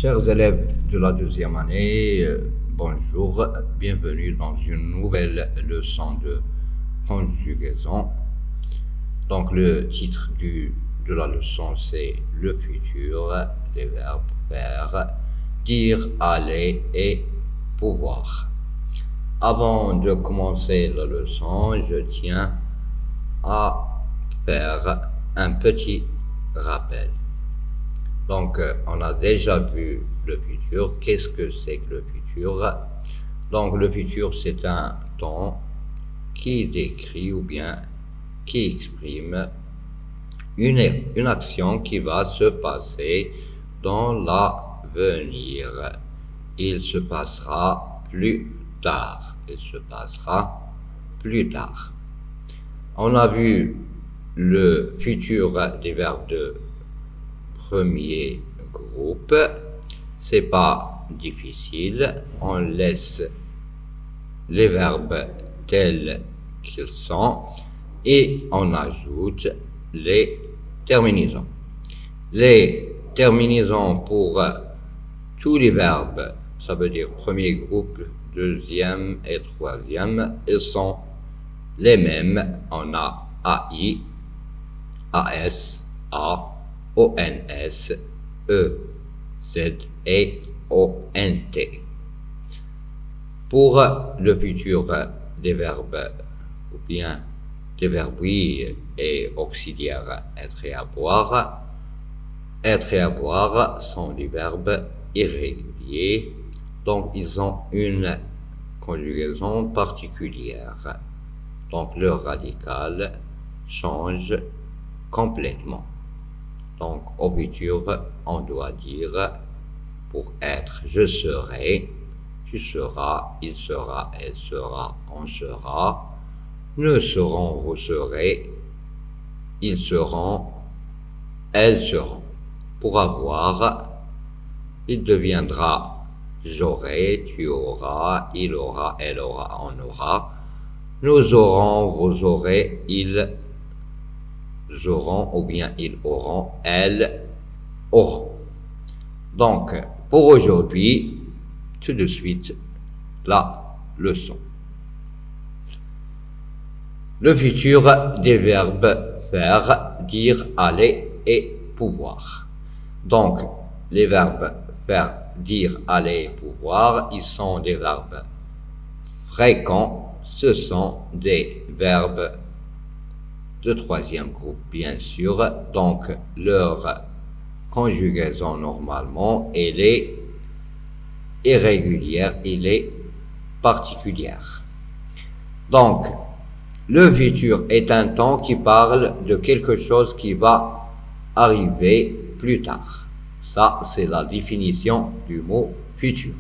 Chers élèves de la deuxième année, bonjour, bienvenue dans une nouvelle leçon de conjugaison. Donc le titre de la leçon c'est le futur, les verbes faire, dire, aller et pouvoir. Avant de commencer la leçon, je tiens à faire un petit rappel. Donc, on a déjà vu le futur. Qu'est-ce que c'est que le futur? Donc, le futur, c'est un temps qui décrit ou bien qui exprime une action qui va se passer dans l'avenir. Il se passera plus tard. Il se passera plus tard. On a vu le futur des verbes de premier groupe, c'est pas difficile, on laisse les verbes tels qu'ils sont et on ajoute les terminaisons. Les terminaisons pour tous les verbes, ça veut dire premier groupe, deuxième et troisième, ils sont les mêmes. On a AI, AS, A, ONS, EZ et ONT. Pour le futur des verbes ou bien des verbes oui et auxiliaires être et avoir sont des verbes irréguliers, donc ils ont une conjugaison particulière. Donc leur radical change complètement. Donc, au futur, on doit dire, pour être, je serai, tu seras, il sera, elle sera, on sera, nous serons, vous serez, ils seront, elles seront. Pour avoir, il deviendra, j'aurai, tu auras, il aura, elle aura, on aura, nous aurons, vous aurez, ils auront ou bien ils auront, elles auront. Donc, pour aujourd'hui, tout de suite, la leçon. Le futur des verbes faire, dire, aller et pouvoir. Donc, les verbes faire, dire, aller et pouvoir, ils sont des verbes fréquents. Ce sont des verbes de troisième groupe, bien sûr. Donc, leur conjugaison, normalement, elle est irrégulière, elle est particulière. Donc, le futur est un temps qui parle de quelque chose qui va arriver plus tard. Ça, c'est la définition du mot futur.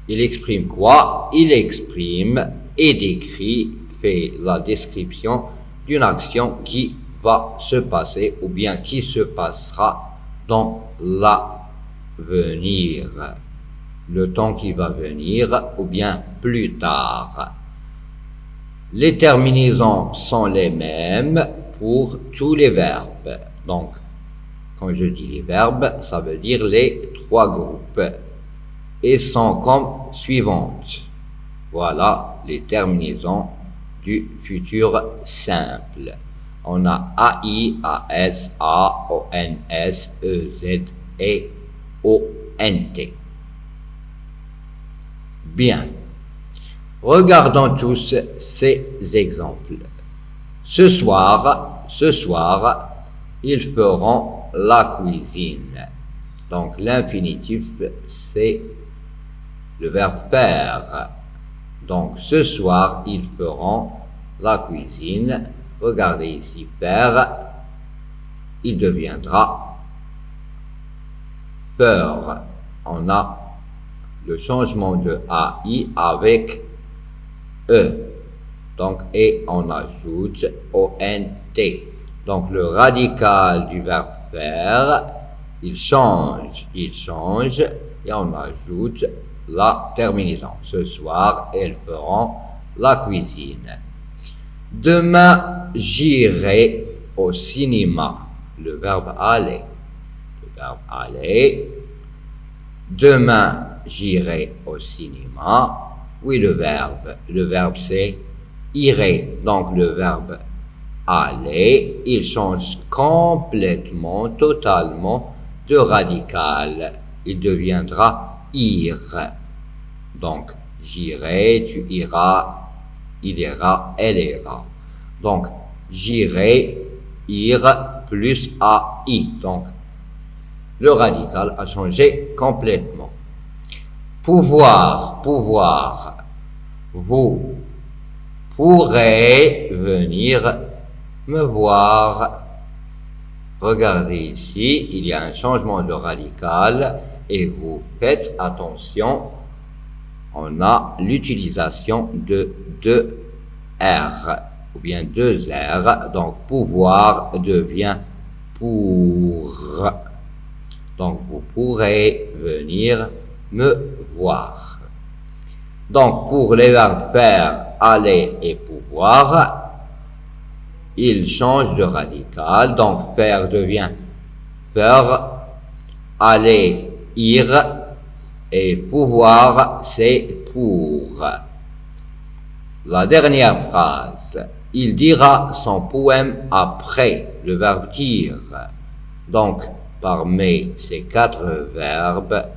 Il exprime quoi? Il exprime et décrit, fait la description d'une action qui va se passer ou bien qui se passera dans l'avenir, le temps qui va venir ou bien plus tard. Les terminaisons sont les mêmes pour tous les verbes. Donc, quand je dis les verbes, ça veut dire les trois groupes et sont comme suivantes. Voilà les terminaisons du futur simple. On a AI, AS, A, ONS, EZ et ONT. Bien. Regardons tous ces exemples. Ce soir, ils feront la cuisine. Donc l'infinitif, c'est le verbe faire. Donc, ce soir, ils feront la cuisine. Regardez ici, faire. Il deviendra faire. On a le changement de AI avec E. Donc, et on ajoute ONT. Donc, le radical du verbe faire, il change. Et on ajoute la terminaison. Ce soir, elles feront la cuisine. Demain, j'irai au cinéma. Le verbe aller. Le verbe aller. Demain, j'irai au cinéma. Oui, le verbe c'est irai. Donc le verbe aller, il change complètement, totalement de radical. Il deviendra ir. Donc j'irai, tu iras, il ira, elle ira. Donc j'irai, ir plus ai. Donc le radical a changé complètement. Pouvoir, pouvoir. Vous pourrez venir me voir. Regardez ici, il y a un changement de radical et vous faites attention, on a l'utilisation de deux R ou bien deux R, donc pouvoir devient pour. Donc vous pourrez venir me voir. Donc pour les verbes faire, aller et pouvoir, ils changent de radical. Donc faire devient faire, aller, ir, et pouvoir c'est pour. La dernière phrase, il dira son poème après le verbe dire. Donc parmi ces quatre verbes,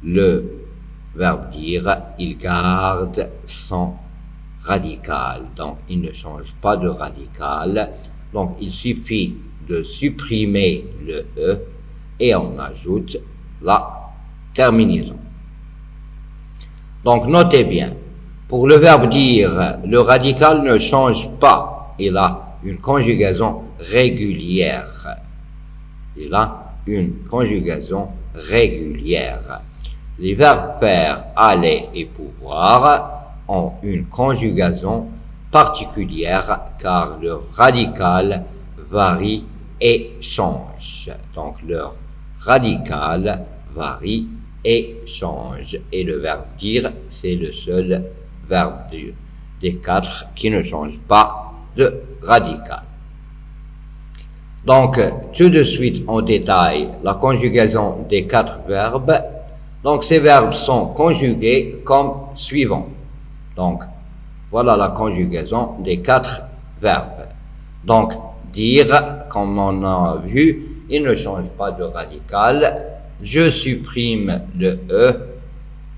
le verbe dire, il garde son radical. Donc, il ne change pas de radical. Donc, il suffit de supprimer le E et on ajoute la terminaison. Donc, notez bien, pour le verbe dire, le radical ne change pas. Il a une conjugaison régulière. Il a une conjugaison régulière. Les verbes faire, aller et pouvoir ont une conjugaison particulière car leur radical varie et change. Donc leur radical varie et change. Et le verbe dire, c'est le seul verbe des quatre qui ne change pas de radical. Donc, tout de suite en détail, la conjugaison des quatre verbes. Donc, ces verbes sont conjugués comme suivant. Donc, voilà la conjugaison des quatre verbes. Donc, dire, comme on a vu, il ne change pas de radical. Je supprime le E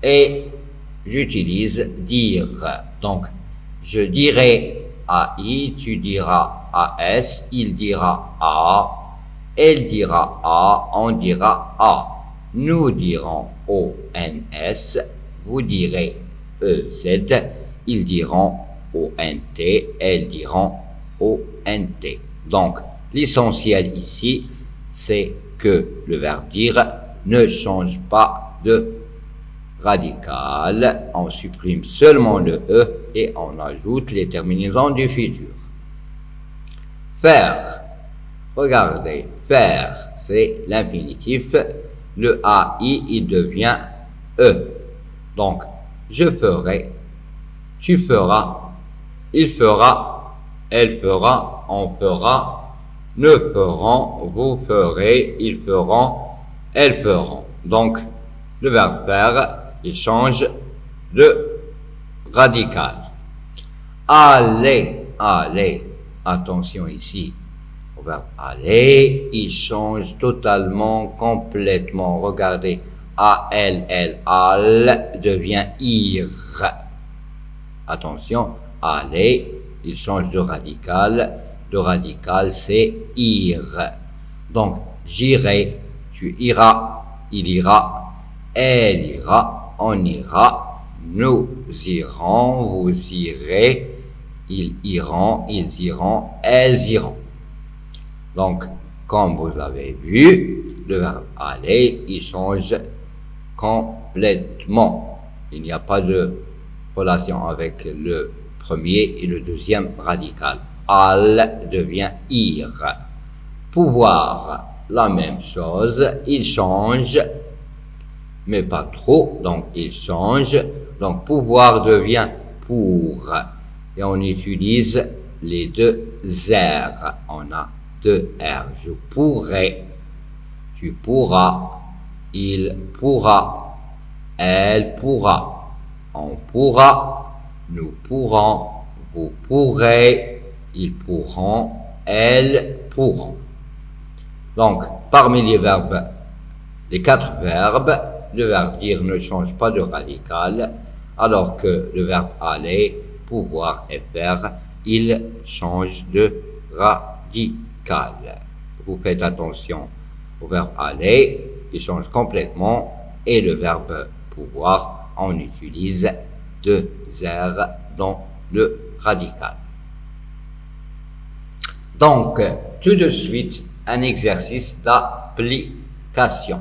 et j'utilise dire. Donc, je dirai AI, tu diras AS, il dira A, elle dira A, on dira A. Nous dirons ONS, vous direz EZ, ils diront ONT, elles diront ONT. Donc, l'essentiel ici, c'est que le verbe dire ne change pas de radical. On supprime seulement le E et on ajoute les terminaisons du futur. Faire. Regardez, faire, c'est l'infinitif. Le AI, il devient E. Donc, je ferai, tu feras, il fera, elle fera, on fera, nous ferons, vous ferez, ils feront, elles feront. Donc, le verbe faire, il change de radical. Aller, aller, attention ici. Au verbe aller, il change totalement, complètement. Regardez, al devient ir. Attention, aller, il change de radical. Le radical, c'est ir. Donc, j'irai, tu iras, il ira, elle ira, on ira, nous irons, vous irez, ils iront, elles iront. Donc, comme vous avez vu, le verbe aller, il change complètement. Il n'y a pas de relation avec le premier et le deuxième radical. Al devient ir. Pouvoir, la même chose, il change, mais pas trop, donc il change. Donc, pouvoir devient pour. Et on utilise les deux R. On a deux R. Je pourrais. tu pourras, il pourra, elle pourra, on pourra, nous pourrons, vous pourrez, ils pourront, elles pourront. Donc, parmi les 4 verbes, le verbe dire ne change pas de radical, alors que le verbe aller, pouvoir et faire, il change de radical. Vous faites attention au verbe aller, il change complètement, et le verbe pouvoir, on utilise 2 R dans le radical. Donc, tout de suite, un exercice d'application.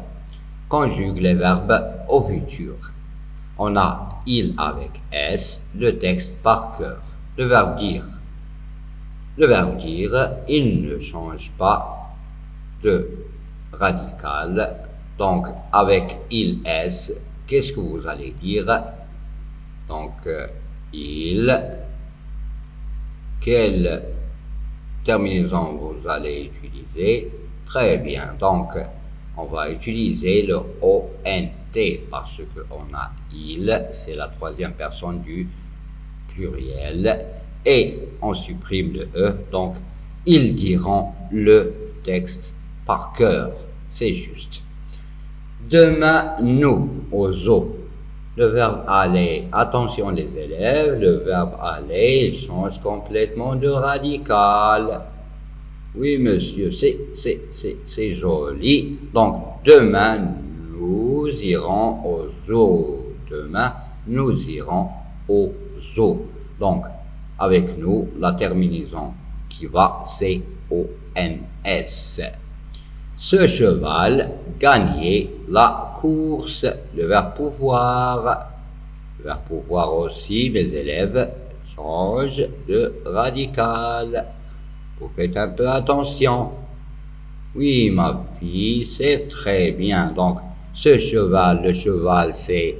Conjugue les verbes au futur. On a il avec S, le texte par cœur. Le verbe dire. Le verbe dire, il ne change pas de radical. Donc, avec il S, qu'est-ce que vous allez dire? Donc, il. Quelle terminaison vous allez utiliser? Très bien. Donc, on va utiliser le ONT parce qu'on a il, c'est la 3e personne du pluriel, et on supprime le E, donc ils diront le texte par cœur, c'est juste. Demain, nous, aux eaux. Le verbe aller, attention les élèves, le verbe aller, il change complètement de radical. Oui, monsieur, c'est joli. Donc, demain, nous irons aux eaux. Demain, nous irons aux eaux. Donc, avec nous, la terminaison qui va, c'est ONS. Ce cheval gagnait la course. Le verbe pouvoir. Le verbe pouvoir aussi, mes élèves, change de radical. Vous faites un peu attention. Oui, ma fille, c'est très bien. Donc, ce cheval, le cheval, c'est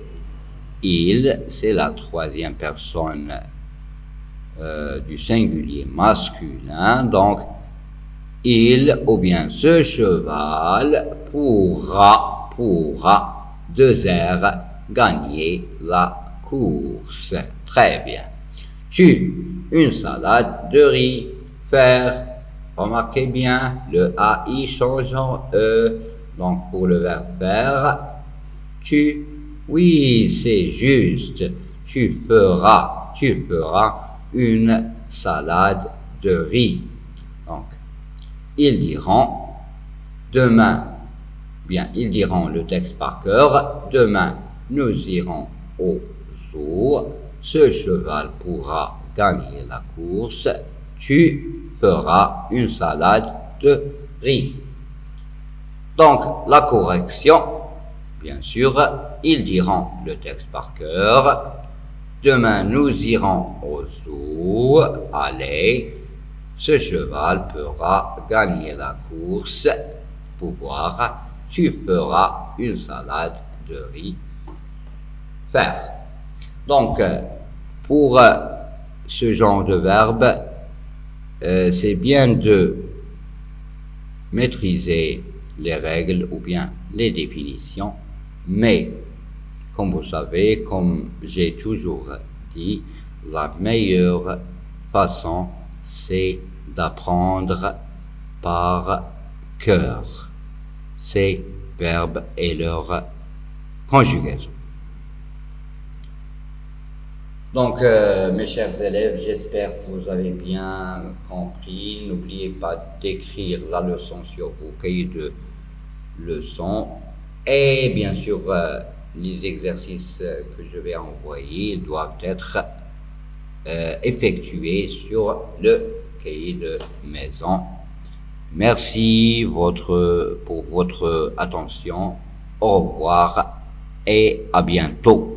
il, c'est la 3e personne du singulier masculin. Donc, il ou bien ce cheval pourra, 2 R, gagner la course. Très bien. Tu, une salade de riz. Faire, remarquez bien, le AI change en E. Donc, pour le verbe faire, tu, oui, c'est juste. Tu feras une salade de riz. Donc, ils diront demain, bien, ils diront le texte par cœur. Demain, nous irons au zoo. Ce cheval pourra gagner la course. Tu feras une salade de riz. Donc, la correction, bien sûr, ils diront le texte par cœur. Demain, nous irons au zoo. Allez, ce cheval pourra gagner la course. Pouvoir, tu feras une salade de riz. Faire. Donc, pour ce genre de verbe, c'est bien de maîtriser les règles ou bien les définitions, mais comme vous savez, comme j'ai toujours dit, la meilleure façon, c'est d'apprendre par cœur ces verbes et leur conjugaison. Donc, mes chers élèves, j'espère que vous avez bien compris. N'oubliez pas d'écrire la leçon sur vos cahiers de leçons. Et bien sûr, les exercices que je vais envoyer doivent être effectués sur le cahier de maison. Merci pour votre attention. Au revoir et à bientôt.